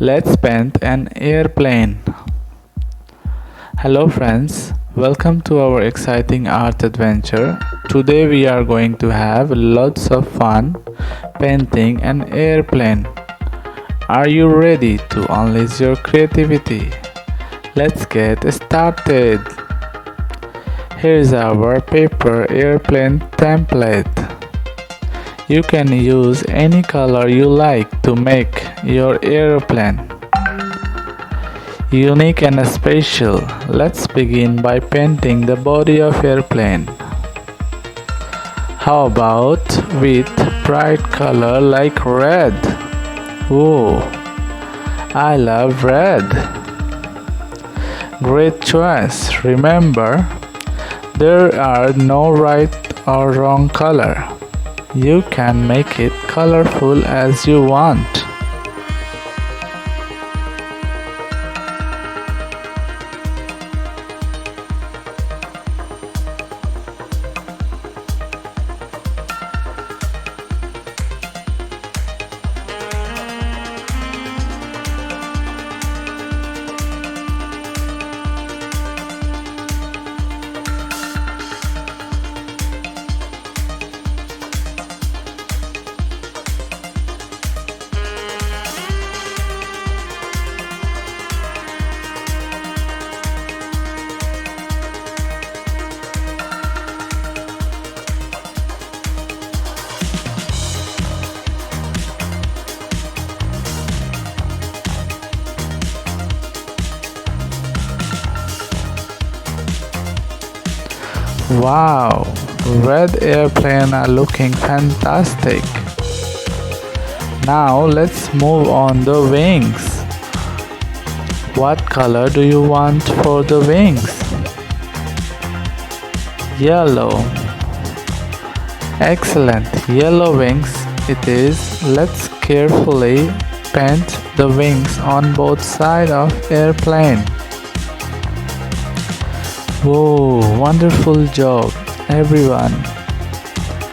Let's paint an airplane. Hello friends, welcome to our exciting art adventure. Today we are going to have lots of fun painting an airplane. Are you ready to unleash your creativity? Let's get started. Here's our paper airplane template. You can use any color you like to make your airplane unique and special. Let's begin by painting the body of airplane. How about with bright color like red? Oh, I love red. Great choice. Remember, there are no right or wrong color. You can make it colorful as you want. Wow, red airplane are looking fantastic. Now let's move on the wings. What color do you want for the wings? Yellow. Excellent, yellow wings it is. Let's carefully paint the wings on both sides of airplane. Whoa, wonderful job, everyone.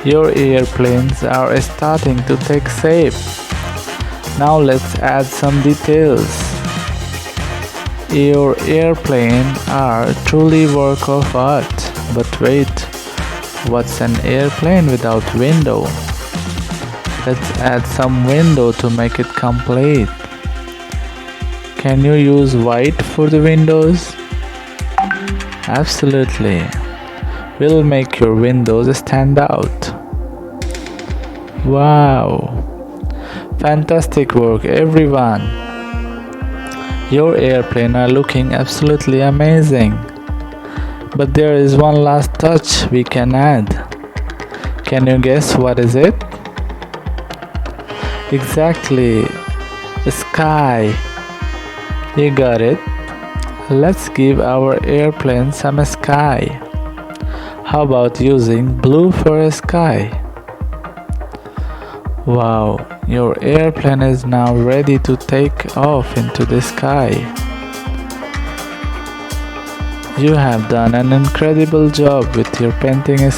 Your airplanes are starting to take shape. Now let's add some details. Your airplane are truly work of art. But wait, what's an airplane without window? Let's add some window to make it complete. Can you use white for the windows? Absolutely. We'll make your windows stand out. Wow. Fantastic work, everyone. Your airplane are looking absolutely amazing. But there is one last touch we can add. Can you guess what is it? Exactly. Sky. You got it. Let's give our airplane some sky. How about using blue for a sky? Wow, your airplane is now ready to take off into the sky. You have done an incredible job with your painting